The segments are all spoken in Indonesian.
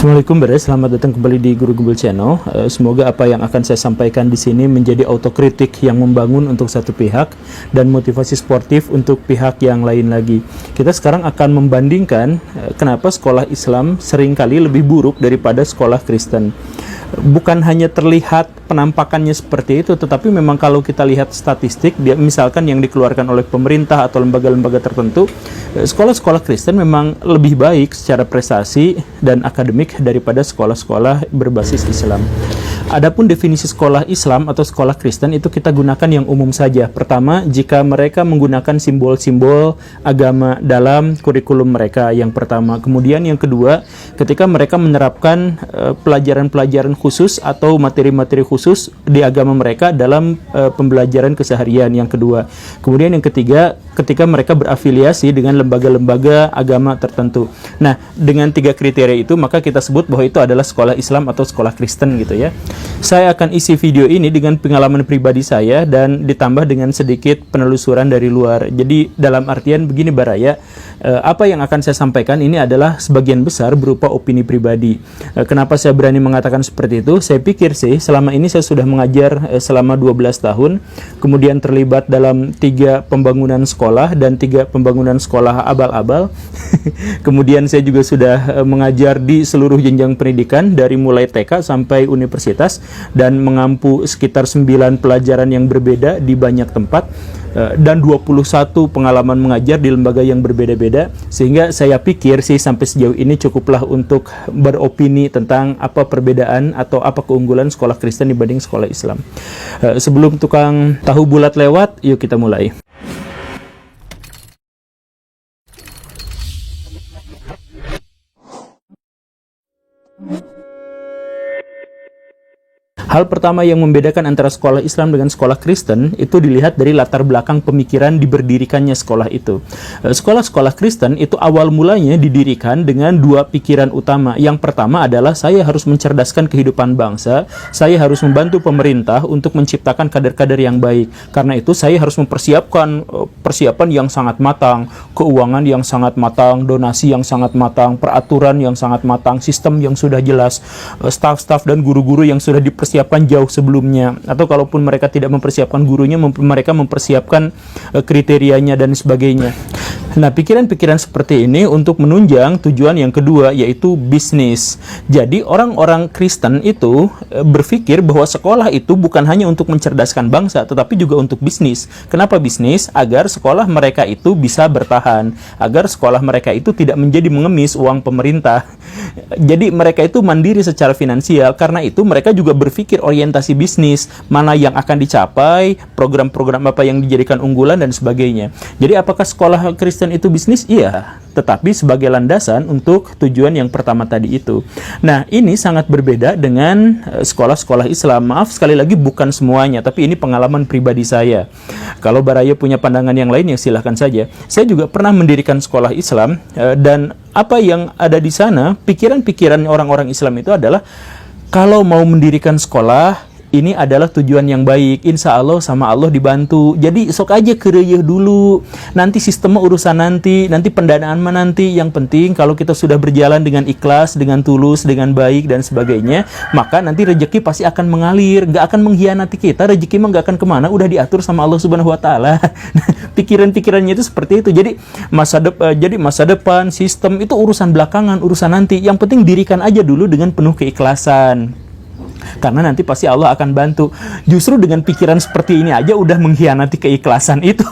Assalamualaikum Bre, selamat datang kembali di Guru Gembul Channel. Semoga apa yang akan saya sampaikan di sini menjadi autokritik yang membangun untuk satu pihak dan motivasi sportif untuk pihak yang lain lagi. Kita sekarang akan membandingkan kenapa sekolah Islam seringkali lebih buruk daripada sekolah Kristen. Bukan hanya terlihat penampakannya seperti itu, tetapi memang kalau kita lihat statistik, misalkan yang dikeluarkan oleh pemerintah atau lembaga-lembaga tertentu, sekolah-sekolah Kristen memang lebih baik secara prestasi dan akademik daripada sekolah-sekolah berbasis Islam. Adapun definisi sekolah Islam atau sekolah Kristen itu kita gunakan yang umum saja. Pertama, jika mereka menggunakan simbol-simbol agama dalam kurikulum mereka, yang pertama. Kemudian yang kedua, ketika mereka menerapkan pelajaran-pelajaran khusus atau materi-materi khusus di agama mereka dalam pembelajaran keseharian, yang kedua. Kemudian yang ketiga, ketika mereka berafiliasi dengan lembaga-lembaga agama tertentu. Nah, dengan tiga kriteria itu, maka kita sebut bahwa itu adalah sekolah Islam atau sekolah Kristen gitu ya. Saya akan isi video ini dengan pengalaman pribadi saya dan ditambah dengan sedikit penelusuran dari luar. Jadi dalam artian begini Baraya, apa yang akan saya sampaikan ini adalah sebagian besar berupa opini pribadi. Kenapa saya berani mengatakan seperti itu? Saya pikir sih selama ini saya sudah mengajar selama 12 tahun, kemudian terlibat dalam 3 pembangunan sekolah dan 3 pembangunan sekolah abal-abal. Kemudian saya juga sudah mengajar di seluruh jenjang pendidikan dari mulai TK sampai universitas dan mengampu sekitar 9 pelajaran yang berbeda di banyak tempat dan 21 pengalaman mengajar di lembaga yang berbeda-beda, sehingga saya pikir sih sampai sejauh ini cukuplah untuk beropini tentang apa perbedaan atau apa keunggulan sekolah Kristen dibanding sekolah Islam. Sebelum tukang tahu bulat lewat, yuk kita mulai. Hal pertama yang membedakan antara sekolah Islam dengan sekolah Kristen itu dilihat dari latar belakang pemikiran diberdirikannya sekolah itu. Sekolah-sekolah Kristen itu awal mulanya didirikan dengan 2 pikiran utama. Yang pertama adalah saya harus mencerdaskan kehidupan bangsa, saya harus membantu pemerintah untuk menciptakan kader-kader yang baik. Karena itu saya harus mempersiapkan persiapan yang sangat matang, keuangan yang sangat matang, donasi yang sangat matang, peraturan yang sangat matang, sistem yang sudah jelas, staf-staf dan guru-guru yang sudah dipersiapkan jauh sebelumnya, atau kalaupun mereka tidak mempersiapkan gurunya, mereka mempersiapkan kriterianya dan sebagainya. Nah, pikiran-pikiran seperti ini untuk menunjang tujuan yang kedua, yaitu bisnis. Jadi orang-orang Kristen itu berpikir bahwa sekolah itu bukan hanya untuk mencerdaskan bangsa, tetapi juga untuk bisnis. Kenapa bisnis? Agar sekolah mereka itu bisa bertahan, agar sekolah mereka itu tidak menjadi mengemis uang pemerintah. Jadi mereka itu mandiri secara finansial. Karena itu mereka juga berpikir orientasi bisnis, mana yang akan dicapai, program-program apa yang dijadikan unggulan dan sebagainya. Jadi apakah sekolah Kristen itu bisnis? Iya, tetapi sebagai landasan untuk tujuan yang pertama tadi itu. Nah, ini sangat berbeda dengan sekolah-sekolah Islam. Maaf sekali lagi bukan semuanya, tapi ini pengalaman pribadi saya. Kalau Baraya punya pandangan yang lain, ya silahkan saja. Saya juga pernah mendirikan sekolah Islam, dan apa yang ada di sana, pikiran-pikiran orang-orang Islam itu adalah kalau mau mendirikan sekolah, ini adalah tujuan yang baik, insya Allah sama Allah dibantu. Jadi sok aja kereyeh dulu, nanti sistemnya urusan nanti pendanaan mah nanti. Yang penting kalau kita sudah berjalan dengan ikhlas, dengan tulus, dengan baik dan sebagainya, maka nanti rezeki pasti akan mengalir, gak akan mengkhianati kita. Rezeki mah gak akan kemana, udah diatur sama Allah Subhanahu Wa Taala. Pikiran-pikirannya itu seperti itu. Jadi masa depan, sistem itu urusan belakangan, urusan nanti. Yang penting dirikan aja dulu dengan penuh keikhlasan. Karena nanti pasti Allah akan bantu. Justru dengan pikiran seperti ini aja udah mengkhianati keikhlasan itu.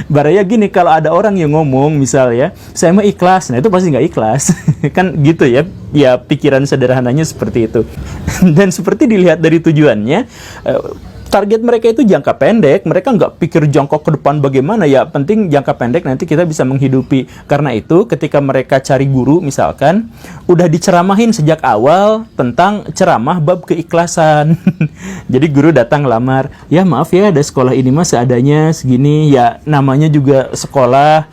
Baraya gini, kalau ada orang yang ngomong misal ya, saya mah ikhlas, nah itu pasti nggak ikhlas. Kan gitu ya. Ya pikiran sederhananya seperti itu. Dan seperti dilihat dari tujuannya, target mereka itu jangka pendek, mereka nggak pikir jangkau ke depan bagaimana, ya penting jangka pendek nanti kita bisa menghidupi. Karena itu ketika mereka cari guru misalkan, udah diceramahin sejak awal tentang ceramah bab keikhlasan. Jadi guru datang lamar, ya maaf ya ada sekolah ini mah seadanya segini, ya namanya juga sekolah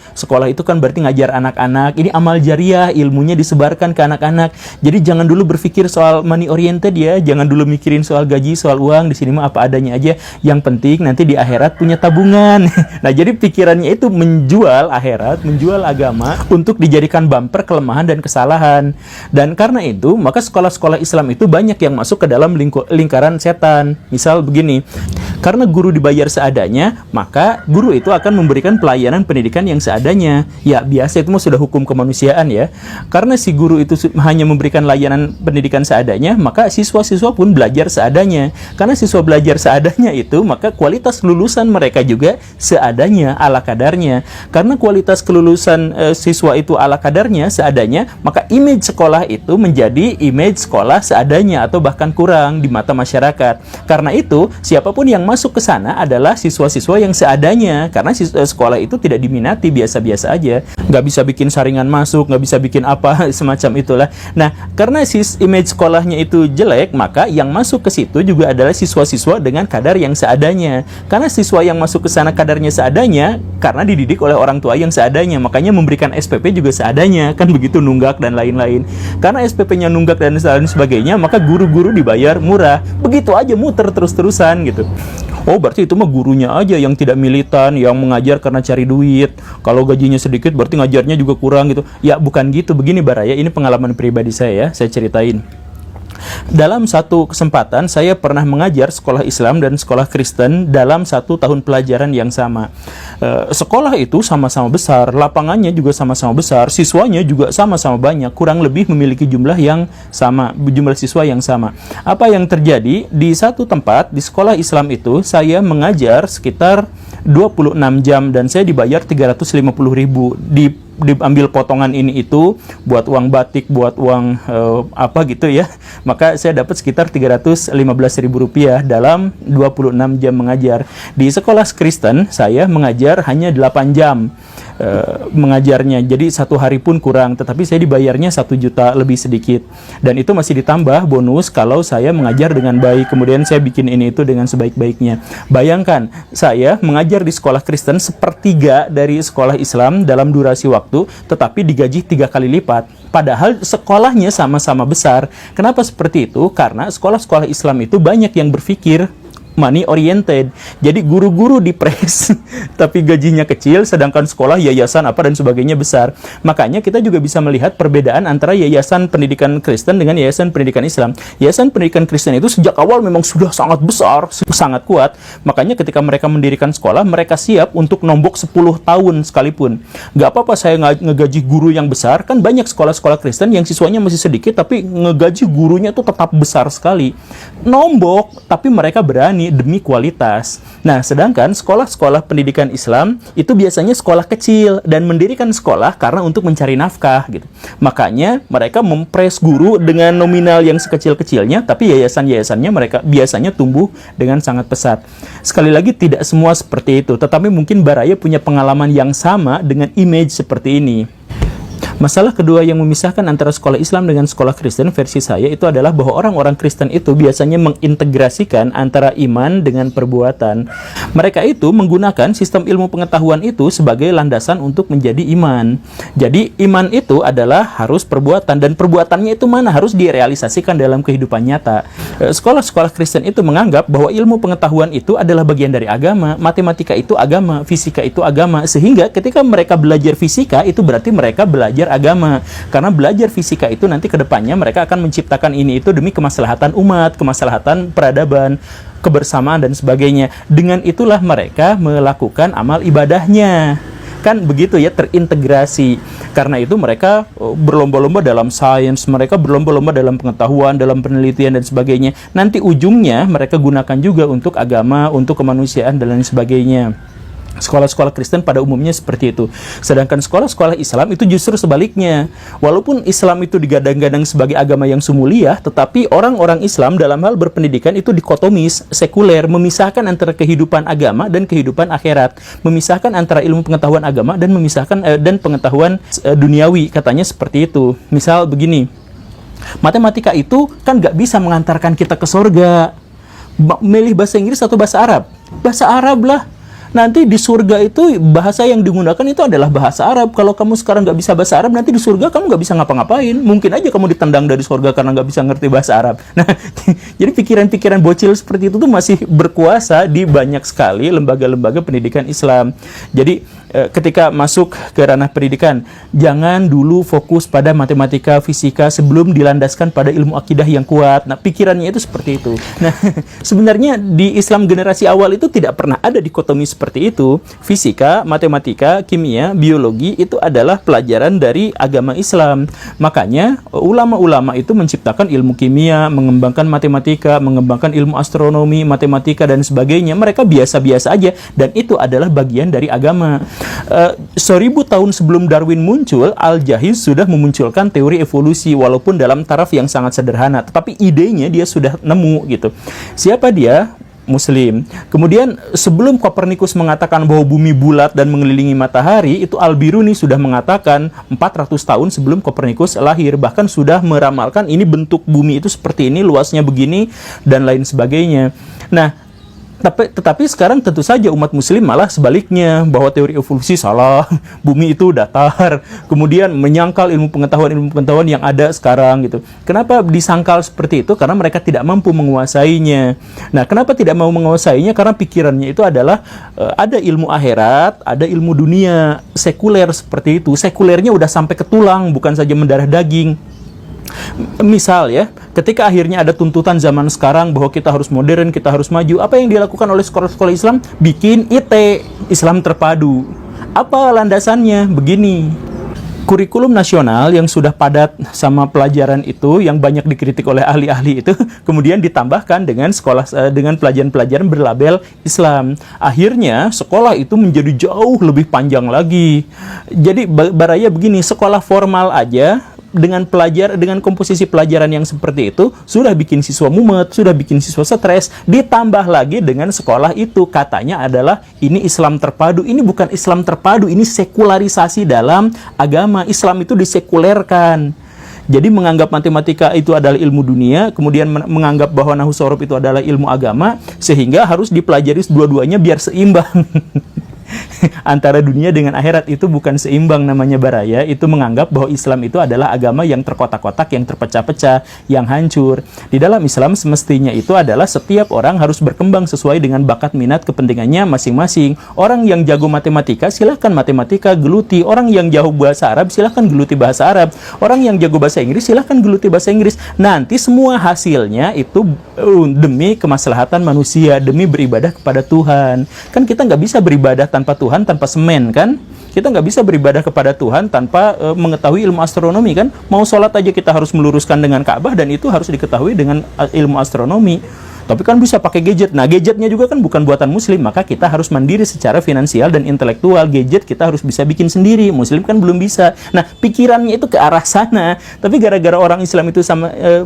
itu kan berarti ngajar anak-anak, ini amal jariah, ilmunya disebarkan ke anak-anak. Jadi jangan dulu berpikir soal money oriented ya, jangan dulu mikirin soal gaji, soal uang, di sini mah apa adanya gini aja, yang penting nanti di akhirat punya tabungan. Nah, jadi pikirannya itu menjual akhirat, menjual agama untuk dijadikan bumper kelemahan dan kesalahan. Dan karena itu, maka sekolah-sekolah Islam itu banyak yang masuk ke dalam lingkaran setan. Misal begini, karena guru dibayar seadanya, maka guru itu akan memberikan pelayanan pendidikan yang seadanya. Ya, biasa itu mah sudah hukum kemanusiaan ya. Karena si guru itu hanya memberikan layanan pendidikan seadanya, maka siswa-siswa pun belajar seadanya. Karena siswa belajar seadanya itu, maka kualitas lulusan mereka juga seadanya, ala kadarnya. Karena kualitas kelulusan siswa itu ala kadarnya, seadanya, maka image sekolah itu menjadi image sekolah seadanya atau bahkan kurang di mata masyarakat. Karena itu, siapapun yang masuk ke sana adalah siswa-siswa yang seadanya. Karena sekolah itu tidak diminati, biasa-biasa aja. Nggak bisa bikin saringan masuk, nggak bisa bikin apa, semacam itulah. Nah, karena image sekolahnya itu jelek, maka yang masuk ke situ juga adalah siswa-siswa dengan kadar yang seadanya. Karena siswa yang masuk ke sana kadarnya seadanya, karena dididik oleh orang tua yang seadanya, makanya memberikan SPP juga seadanya, kan begitu, nunggak dan lain-lain. Karena SPP-nya nunggak dan lain sebagainya, maka guru-guru dibayar murah. Begitu aja muter terus-terusan gitu. Oh, berarti itu mah gurunya aja yang tidak militan, yang mengajar karena cari duit. Kalau gajinya sedikit berarti ngajarnya juga kurang gitu. Ya, bukan gitu. Begini Baraya, ini pengalaman pribadi saya ceritain. Dalam satu kesempatan, saya pernah mengajar sekolah Islam dan sekolah Kristen dalam 1 tahun pelajaran yang sama. Sekolah itu sama-sama besar, lapangannya juga sama-sama besar, siswanya juga sama-sama banyak, kurang lebih memiliki jumlah yang sama, jumlah siswa yang sama. Apa yang terjadi? Di satu tempat, di sekolah Islam itu, saya mengajar sekitar 26 jam dan saya dibayar 350.000. Diambil potongan ini itu buat uang batik, buat uang apa gitu ya, maka saya dapat sekitar 315.000 rupiah dalam 26 jam mengajar. Di sekolah Kristen saya mengajar hanya 8 jam mengajarnya, jadi 1 hari pun kurang, tetapi saya dibayarnya 1 juta lebih sedikit, dan itu masih ditambah bonus kalau saya mengajar dengan baik, kemudian saya bikin ini itu dengan sebaik-baiknya. Bayangkan, saya mengajar di sekolah Kristen 1/3 dari sekolah Islam dalam durasi waktu, tetapi digaji 3 kali lipat. Padahal sekolahnya sama-sama besar. Kenapa seperti itu? Karena sekolah-sekolah Islam itu banyak yang berpikir money oriented. Jadi guru-guru dipres tapi gajinya kecil, sedangkan sekolah, yayasan apa dan sebagainya besar. Makanya kita juga bisa melihat perbedaan antara yayasan pendidikan Kristen dengan yayasan pendidikan Islam. Yayasan pendidikan Kristen itu sejak awal memang sudah sangat besar, sangat kuat. Makanya ketika mereka mendirikan sekolah, mereka siap untuk nombok 10 tahun sekalipun. Gak apa-apa saya ngegaji guru yang besar. Kan banyak sekolah-sekolah Kristen yang siswanya masih sedikit, tapi ngegaji gurunya tuh tetap besar sekali. Nombok, tapi mereka berani demi kualitas. Nah, sedangkan sekolah-sekolah pendidikan Islam itu biasanya sekolah kecil dan mendirikan sekolah karena untuk mencari nafkah gitu. Makanya mereka mempres guru dengan nominal yang sekecil-kecilnya, tapi yayasan-yayasannya mereka biasanya tumbuh dengan sangat pesat. Sekali lagi, tidak semua seperti itu, tetapi mungkin Baraya punya pengalaman yang sama dengan image seperti ini. Masalah kedua yang memisahkan antara sekolah Islam dengan sekolah Kristen versi saya itu adalah bahwa orang-orang Kristen itu biasanya mengintegrasikan antara iman dengan perbuatan. Mereka itu menggunakan sistem ilmu pengetahuan itu sebagai landasan untuk menjadi iman. Jadi iman itu adalah harus perbuatan, dan perbuatannya itu mana harus direalisasikan dalam kehidupan nyata. Sekolah-sekolah Kristen itu menganggap bahwa ilmu pengetahuan itu adalah bagian dari agama, matematika itu agama, fisika itu agama, sehingga ketika mereka belajar fisika itu berarti mereka belajar agama, karena belajar fisika itu nanti ke depannya mereka akan menciptakan ini itu demi kemaslahatan umat, kemaslahatan peradaban, kebersamaan dan sebagainya. Dengan itulah mereka melakukan amal ibadahnya. Kan begitu ya, terintegrasi. Karena itu mereka berlomba-lomba dalam sains, mereka berlomba-lomba dalam pengetahuan, dalam penelitian dan sebagainya. Nanti ujungnya mereka gunakan juga untuk agama, untuk kemanusiaan dan lain sebagainya. Sekolah-sekolah Kristen pada umumnya seperti itu. Sedangkan sekolah-sekolah Islam itu justru sebaliknya. Walaupun Islam itu digadang-gadang sebagai agama yang sumulia, tetapi orang-orang Islam dalam hal berpendidikan itu dikotomis, sekuler, memisahkan antara kehidupan agama dan kehidupan akhirat, memisahkan antara ilmu pengetahuan agama dan memisahkan dan pengetahuan duniawi, katanya seperti itu. Misal begini, matematika itu kan nggak bisa mengantarkan kita ke surga. Milih bahasa Inggris atau bahasa Arab? Bahasa Arab lah. nanti di surga itu bahasa yang digunakan itu adalah bahasa Arab. Kalau kamu sekarang nggak bisa bahasa Arab, nanti di surga kamu nggak bisa ngapa-ngapain. Mungkin aja kamu ditendang dari surga karena nggak bisa ngerti bahasa Arab. Nah, jadi pikiran-pikiran bocil seperti itu tuh masih berkuasa di banyak sekali lembaga-lembaga pendidikan Islam. Jadi ketika masuk ke ranah pendidikan, jangan dulu fokus pada matematika, fisika sebelum dilandaskan pada ilmu akidah yang kuat. Nah, pikirannya itu seperti itu. Nah, sebenarnya di Islam generasi awal itu tidak pernah ada dikotomi seperti itu. Fisika, matematika, kimia, biologi itu adalah pelajaran dari agama Islam. Makanya ulama-ulama itu menciptakan ilmu kimia, mengembangkan matematika, mengembangkan ilmu astronomi, matematika dan sebagainya. Mereka biasa-biasa aja, dan itu adalah bagian dari agama. 1000 tahun sebelum Darwin muncul, Al-Jahiz sudah memunculkan teori evolusi, walaupun dalam taraf yang sangat sederhana, tetapi idenya dia sudah nemu gitu. Siapa dia? Muslim. Kemudian sebelum Kopernikus mengatakan bahwa bumi bulat dan mengelilingi matahari, itu Al-Biruni sudah mengatakan 400 tahun sebelum Kopernikus lahir, bahkan sudah meramalkan ini bentuk bumi itu seperti ini, luasnya begini dan lain sebagainya. Nah, tetapi sekarang tentu saja umat muslim malah sebaliknya, bahwa teori evolusi salah, bumi itu datar, kemudian menyangkal ilmu pengetahuan yang ada sekarang gitu. Kenapa disangkal seperti itu? Karena mereka tidak mampu menguasainya. Nah, kenapa tidak mau menguasainya? Karena pikirannya itu adalah ada ilmu akhirat, ada ilmu dunia, sekuler seperti itu. Sekulernya udah sampai ke tulang, bukan saja mendarah daging. Misal ya, ketika akhirnya ada tuntutan zaman sekarang bahwa kita harus modern, kita harus maju, apa yang dilakukan oleh sekolah-sekolah Islam? Bikin IT, Islam terpadu. Apa landasannya? Begini, kurikulum nasional yang sudah padat sama pelajaran itu, yang banyak dikritik oleh ahli-ahli itu, kemudian ditambahkan dengan dengan pelajaran-pelajaran berlabel Islam. Akhirnya sekolah itu menjadi jauh lebih panjang lagi. Jadi baraya begini, sekolah formal aja dengan komposisi pelajaran yang seperti itu sudah bikin siswa mumet, sudah bikin siswa stres, ditambah lagi dengan sekolah itu katanya adalah ini Islam terpadu. Ini bukan Islam terpadu, ini sekularisasi dalam agama. Islam itu disekulerkan. Jadi menganggap matematika itu adalah ilmu dunia, kemudian menganggap bahwa nahwu shorof itu adalah ilmu agama, sehingga harus dipelajari dua-duanya biar seimbang. Antara dunia dengan akhirat itu bukan seimbang namanya baraya. Itu menganggap bahwa Islam itu adalah agama yang terkotak-kotak, yang terpecah-pecah, yang hancur. Di dalam Islam semestinya itu adalah setiap orang harus berkembang sesuai dengan bakat minat kepentingannya masing-masing. Orang yang jago matematika silahkan matematika geluti, orang yang jago bahasa Arab silahkan geluti bahasa Arab, orang yang jago bahasa Inggris silahkan geluti bahasa Inggris. Nanti semua hasilnya itu demi kemaslahatan manusia, demi beribadah kepada Tuhan. Kan kita nggak bisa beribadah tanpa Tuhan, tanpa semen kan? Kita nggak bisa beribadah kepada Tuhan tanpa mengetahui ilmu astronomi kan? Mau sholat aja kita harus meluruskan dengan Ka'bah, dan itu harus diketahui dengan ilmu astronomi. Tapi kan bisa pakai gadget. Nah, gadgetnya juga kan bukan buatan Muslim, maka kita harus mandiri secara finansial dan intelektual. Gadget kita harus bisa bikin sendiri. Muslim kan belum bisa. Nah, pikirannya itu ke arah sana. Tapi gara-gara orang Islam itu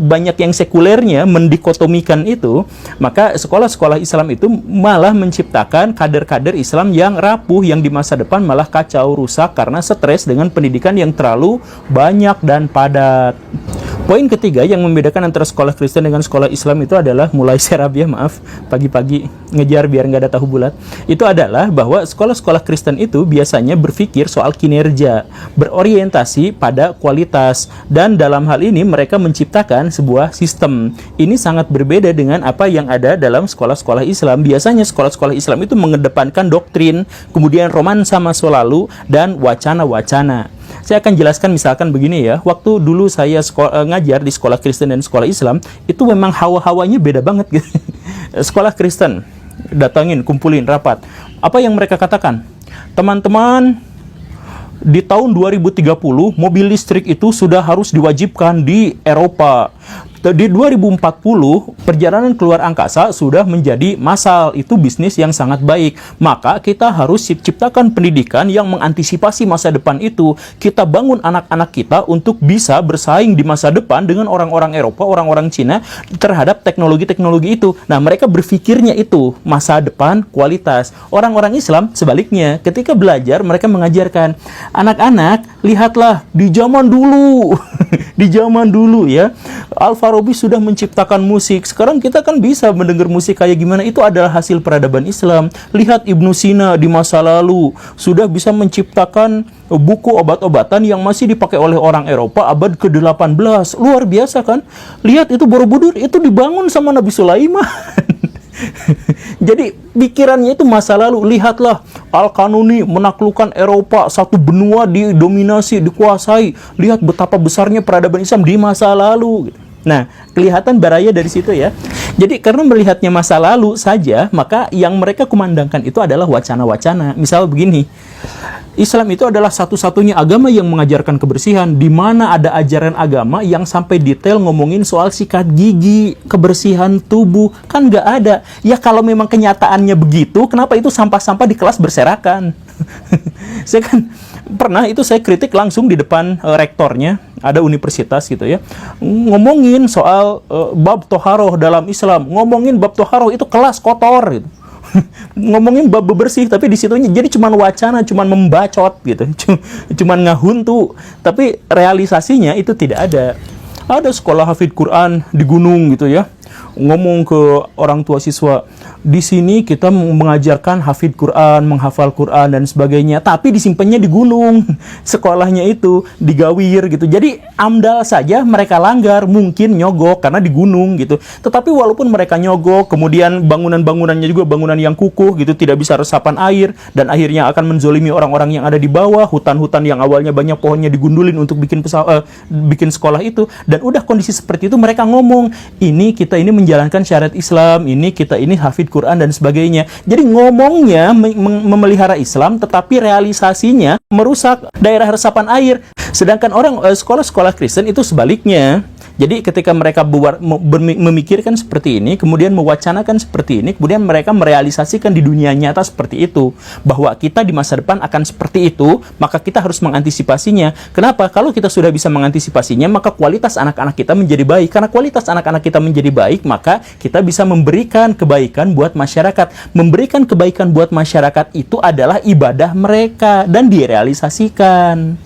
banyak yang sekulernya mendikotomikan itu, maka sekolah-sekolah Islam itu malah menciptakan kader-kader Islam yang rapuh, yang di masa depan malah kacau, rusak karena stres dengan pendidikan yang terlalu banyak dan padat. Poin ketiga yang membedakan antara sekolah Kristen dengan sekolah Islam itu adalah, mulai serap ya, maaf, pagi-pagi ngejar biar nggak ada tahu bulat. Itu adalah bahwa sekolah-sekolah Kristen itu biasanya berpikir soal kinerja, berorientasi pada kualitas, dan dalam hal ini mereka menciptakan sebuah sistem. Ini sangat berbeda dengan apa yang ada dalam sekolah-sekolah Islam. Biasanya sekolah-sekolah Islam itu mengedepankan doktrin, kemudian romansa masa lalu, dan wacana-wacana. Saya akan jelaskan misalkan begini ya, waktu dulu saya ngajar di sekolah Kristen dan sekolah Islam, itu memang hawa-hawanya beda banget gitu. Sekolah Kristen, datangin, kumpulin, rapat. Apa yang mereka katakan? Teman-teman, di tahun 2030, mobil listrik itu sudah harus diwajibkan di Eropa. Di 2040, perjalanan keluar angkasa sudah menjadi massal. Itu bisnis yang sangat baik. Maka kita harus ciptakan pendidikan yang mengantisipasi masa depan itu. Kita bangun anak-anak kita untuk bisa bersaing di masa depan dengan orang-orang Eropa, orang-orang Cina terhadap teknologi-teknologi itu. Nah, mereka berpikirnya itu, masa depan, kualitas. Orang-orang Islam sebaliknya, ketika belajar mereka mengajarkan, anak-anak, lihatlah di zaman dulu. Di zaman dulu ya, Alvaro Al-Farabi sudah menciptakan musik. Sekarang kita kan bisa mendengar musik kayak gimana. Itu adalah hasil peradaban Islam. Lihat Ibnu Sina di masa lalu sudah bisa menciptakan buku obat-obatan yang masih dipakai oleh orang Eropa abad ke-18. Luar biasa kan? Lihat itu Borobudur itu dibangun sama Nabi Sulaiman. Jadi pikirannya itu masa lalu. Lihatlah Al-Kanuni menaklukkan Eropa, satu benua didominasi, dikuasai. Lihat betapa besarnya peradaban Islam di masa lalu. Nah, kelihatan baraya dari situ ya. Jadi karena melihatnya masa lalu saja, maka yang mereka kumandangkan itu adalah wacana-wacana. Misal begini, Islam itu adalah satu-satunya agama yang mengajarkan kebersihan, di mana ada ajaran agama yang sampai detail ngomongin soal sikat gigi, kebersihan tubuh, kan nggak ada. Ya kalau memang kenyataannya begitu, kenapa itu sampah-sampah di kelas berserakan? Saya kan pernah itu saya kritik langsung di depan rektornya, ada universitas gitu ya, ngomongin soal bab toharoh dalam Islam, ngomongin bab toharoh itu kelas kotor gitu. Ngomongin bab bersih, tapi di situnya jadi cuman wacana, cuman membacot gitu, cuman ngahuntu, tapi realisasinya itu tidak ada. Ada sekolah hafid Quran di gunung gitu ya, ngomong ke orang tua siswa, di sini kita mengajarkan hafid Quran, menghafal Quran dan sebagainya, tapi disimpannya di gunung, sekolahnya itu di Gawir gitu. Jadi amdal saja mereka langgar, mungkin nyogok karena di gunung gitu. Tetapi walaupun mereka nyogok, kemudian bangunan-bangunannya juga bangunan yang kukuh gitu, tidak bisa resapan air, dan akhirnya akan menzolimi orang-orang yang ada di bawah. Hutan-hutan yang awalnya banyak pohonnya digundulin untuk bikin sekolah itu. Dan udah kondisi seperti itu mereka ngomong, kita ini menjalankan syariat Islam, kita ini hafid Quran dan sebagainya. Jadi ngomongnya memelihara Islam, tetapi realisasinya merusak daerah resapan air. Sedangkan orang sekolah-sekolah Kristen itu sebaliknya. Jadi ketika mereka memikirkan seperti ini, kemudian mewacanakan seperti ini, kemudian mereka merealisasikan di dunia nyata seperti itu, bahwa kita di masa depan akan seperti itu, maka kita harus mengantisipasinya. Kenapa? Kalau kita sudah bisa mengantisipasinya, maka kualitas anak-anak kita menjadi baik. Karena kualitas anak-anak kita menjadi baik, maka kita bisa memberikan kebaikan buat masyarakat. Memberikan kebaikan buat masyarakat itu adalah ibadah mereka dan direalisasikan.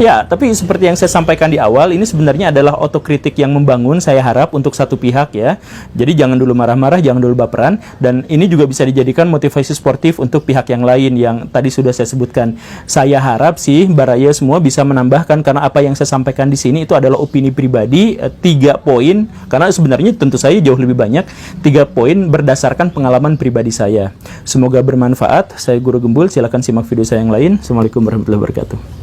Ya, tapi seperti yang saya sampaikan di awal, ini sebenarnya adalah otokritik yang membangun, saya harap, untuk satu pihak ya. Jadi jangan dulu marah-marah, jangan dulu baperan, dan ini juga bisa dijadikan motivasi sportif untuk pihak yang lain yang tadi sudah saya sebutkan. Saya harap sih Baraya semua bisa menambahkan, karena apa yang saya sampaikan di sini itu adalah opini pribadi, 3 poin, karena sebenarnya tentu saya jauh lebih banyak, 3 poin berdasarkan pengalaman pribadi saya. Semoga bermanfaat. Saya Guru Gembul, silakan simak video saya yang lain. Assalamualaikum warahmatullahi wabarakatuh.